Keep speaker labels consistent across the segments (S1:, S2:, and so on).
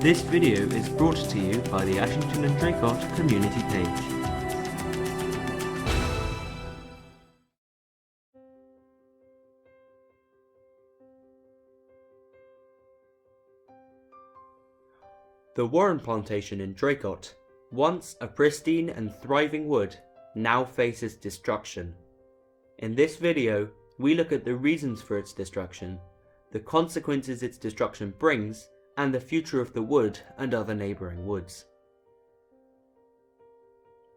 S1: This video is brought to you by the Ashington and Draycott community page. The Warren Plantation in Draycott, once a pristine and thriving wood, now faces destruction. In this video, we look at the reasons for its destruction, the consequences its destruction brings, and the future of the wood and other neighbouring woods.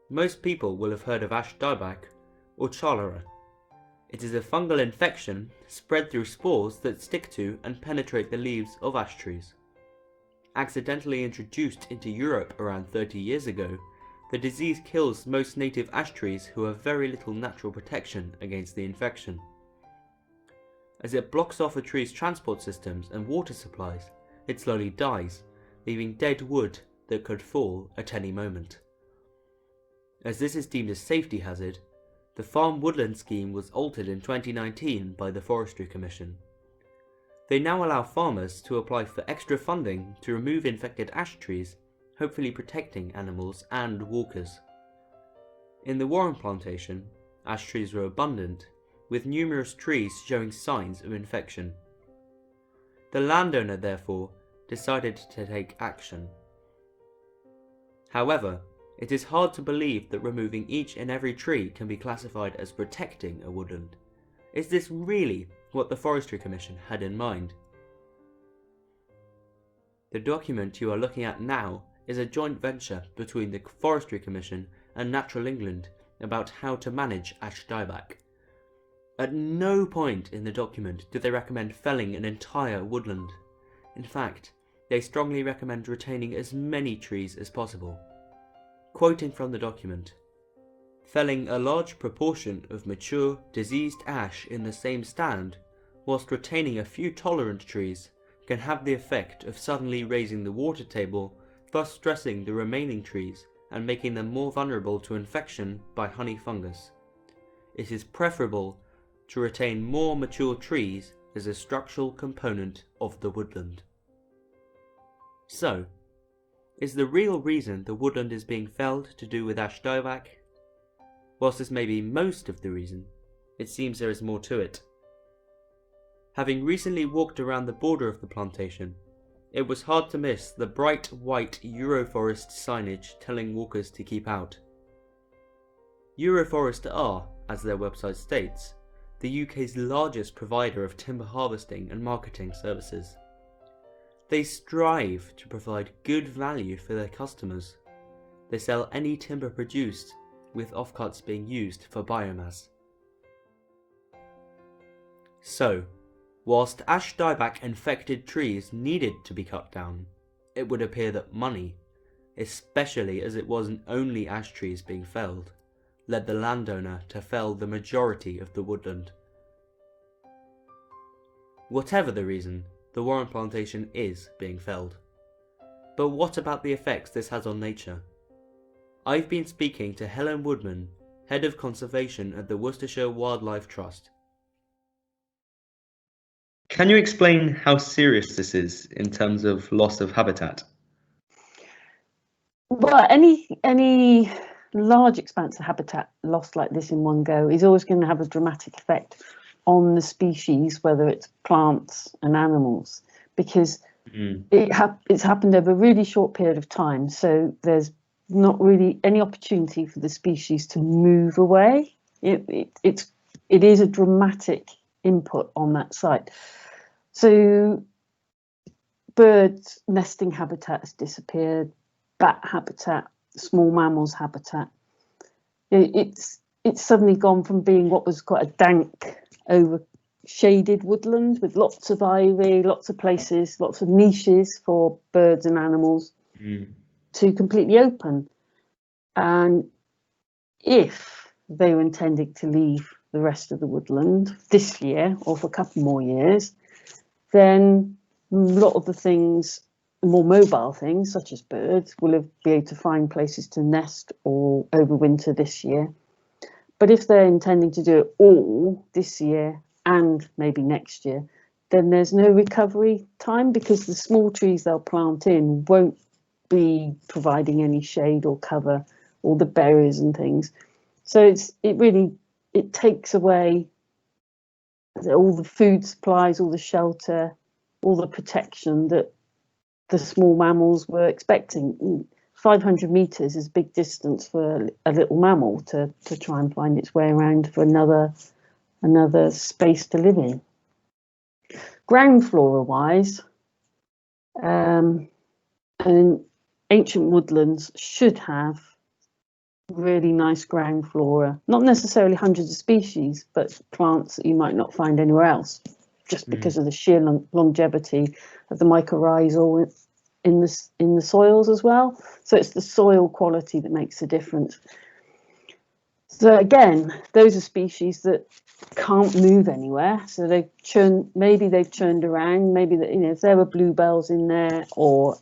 S1: Most people will have heard of ash dieback or cholera. It is a fungal infection spread through spores that stick to and penetrate the leaves of ash trees. Accidentally introduced into Europe around 30 years ago, the disease kills most native ash trees who have very little natural protection against the infection. As it blocks off a tree's transport systems and water supplies, it slowly dies, leaving dead wood that could fall at any moment. As this is deemed a safety hazard, the Farm Woodland Scheme was altered in 2019 by the Forestry Commission. They now allow farmers to apply for extra funding to remove infected ash trees, hopefully protecting animals and walkers. In the Warren Plantation, ash trees were abundant, with numerous trees showing signs of infection. The landowner, therefore, decided to take action. However, it is hard to believe that removing each and every tree can be classified as protecting a woodland. Is this really what the Forestry Commission had in mind? The document you are looking at now is a joint venture between the Forestry Commission and Natural England about how to manage ash dieback. At no point in the document do they recommend felling an entire woodland. In fact, they strongly recommend retaining as many trees as possible. Quoting from the document, "Felling a large proportion of mature, diseased ash in the same stand, whilst retaining a few tolerant trees, can have the effect of suddenly raising the water table, thus stressing the remaining trees and making them more vulnerable to infection by honey fungus. It is preferable to retain more mature trees as a structural component of the woodland." So, is the real reason the woodland is being felled to do with ash dieback? Whilst this may be most of the reason, it seems there is more to it. Having recently walked around the border of the plantation, it was hard to miss the bright white Euroforest signage telling walkers to keep out. Euroforest are, as their website states, the UK's largest provider of timber harvesting and marketing services. They strive to provide good value for their customers. They sell any timber produced, with offcuts being used for biomass. So, whilst ash dieback infected trees needed to be cut down, it would appear that money, especially as it wasn't only ash trees being felled, led the landowner to fell the majority of the woodland. Whatever the reason, the Warren Plantation is being felled. But what about the effects this has on nature? I've been speaking to Helen Woodman, Head of Conservation at the Worcestershire Wildlife Trust.
S2: Can you explain how serious this is in terms of loss of habitat?
S3: Well, any large expanse of habitat lost like this in one go is always going to have a dramatic effect on the species, whether it's plants and animals, because it's happened over a really short period of time. So there's not really any opportunity for the species to move away. It is a dramatic input on that site. So birds' nesting habitat has disappeared, bat habitat, small mammals habitat. It's suddenly gone from being what was quite a dank, over shaded woodland with lots of ivy, lots of places, lots of niches for birds and animals, to completely open. And if they were intending to leave the rest of the woodland this year or for a couple more years, then a lot of the things, more mobile things such as birds, will be able to find places to nest or overwinter this year. But if they're intending to do it all this year and maybe next year, then there's no recovery time, because the small trees they'll plant in won't be providing any shade or cover, all the berries and things. So it takes away all the food supplies, all the shelter, all the protection that the small mammals were expecting. 500 meters is a big distance for a little mammal to try and find its way around for another space to live in. Ground flora wise, and ancient woodlands should have really nice ground flora, not necessarily hundreds of species, but plants that you might not find anywhere else, just because of the sheer longevity of the mycorrhizal in the soils as well. So it's the soil quality that makes the difference. So again, those are species that can't move anywhere. So maybe they've churned around. Maybe that, if there were bluebells in there, or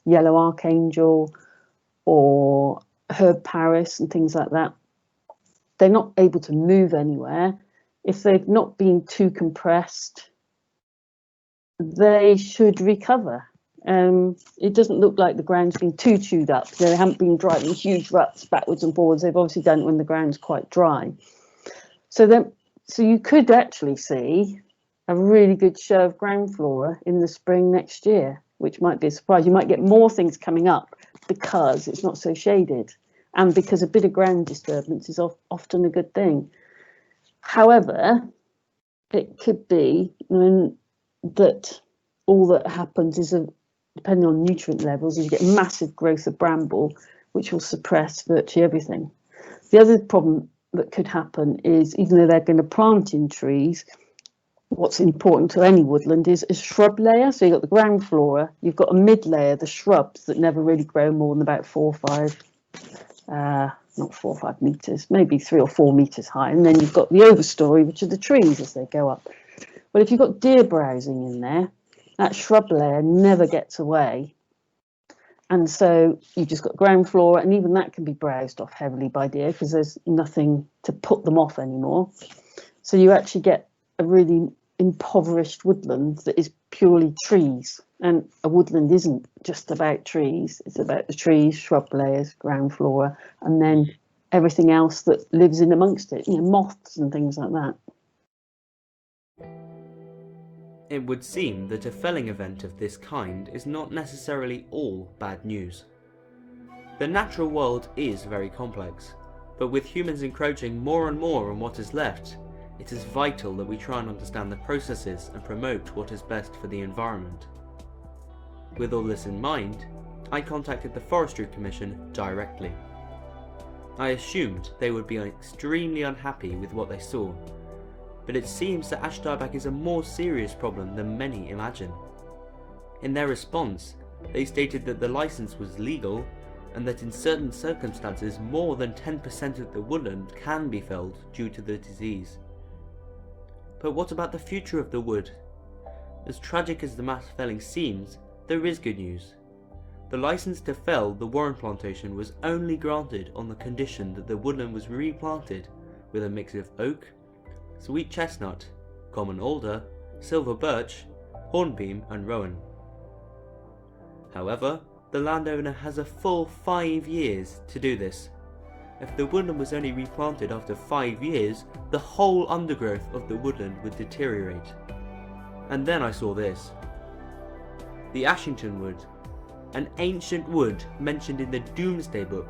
S3: yellow archangel, or herb Paris and things like that, they're not able to move anywhere. If they've not been too compressed, they should recover. It doesn't look like the ground's been too chewed up. They haven't been driving huge ruts backwards and forwards. They've obviously done it when the ground's quite dry. So you could actually see a really good show of ground flora in the spring next year, which might be a surprise. You might get more things coming up because it's not so shaded, and because a bit of ground disturbance is often a good thing. However, it could be that all that happens is, depending on nutrient levels, you get massive growth of bramble, which will suppress virtually everything. The other problem that could happen is, even though they're going to plant in trees, what's important to any woodland is a shrub layer. So you've got the ground flora, you've got a mid layer, the shrubs that never really grow more than about 4 or 5 meters, maybe 3 or 4 meters high. And then you've got the overstory, which are the trees as they go up. But if you've got deer browsing in there, that shrub layer never gets away. And so you've just got ground flora, and even that can be browsed off heavily by deer because there's nothing to put them off anymore. So you actually get a really impoverished woodland that is purely trees. And a woodland isn't just about trees. It's about the trees, shrub layers, ground flora, and then everything else that lives in amongst it, moths and things like that.
S1: It would seem that a felling event of this kind is not necessarily all bad news. The natural world is very complex, but with humans encroaching more and more on what is left, it is vital that we try and understand the processes and promote what is best for the environment. With all this in mind, I contacted the Forestry Commission directly. I assumed they would be extremely unhappy with what they saw, but it seems that ash dieback is a more serious problem than many imagine. In their response, they stated that the license was legal and that in certain circumstances more than 10% of the woodland can be felled due to the disease. But what about the future of the wood? As tragic as the mass felling seems, there is good news. The license to fell the Warren plantation was only granted on the condition that the woodland was replanted with a mix of oak, sweet chestnut, common alder, silver birch, hornbeam and rowan. However, the landowner has a full 5 years to do this. If the woodland was only replanted after 5 years, the whole undergrowth of the woodland would deteriorate. And then I saw this. The Ashington wood, an ancient wood mentioned in the Domesday Book,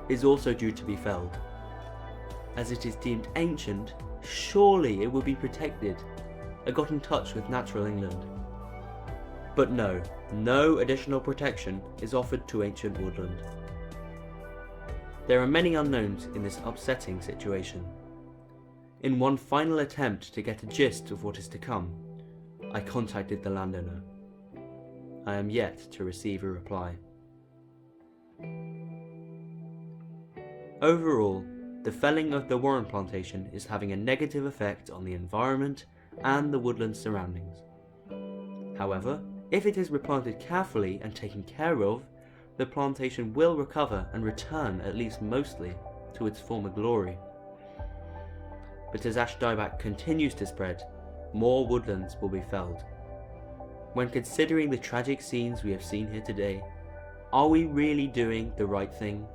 S1: is also due to be felled. As it is deemed ancient, surely it will be protected. I got in touch with Natural England. But no additional protection is offered to ancient woodland. There are many unknowns in this upsetting situation. In one final attempt to get a gist of what is to come, I contacted the landowner. I am yet to receive a reply. Overall, the felling of the Warren plantation is having a negative effect on the environment and the woodland surroundings. However, if it is replanted carefully and taken care of, the plantation will recover and return, at least mostly, to its former glory. But as ash dieback continues to spread, more woodlands will be felled. When considering the tragic scenes we have seen here today, are we really doing the right thing?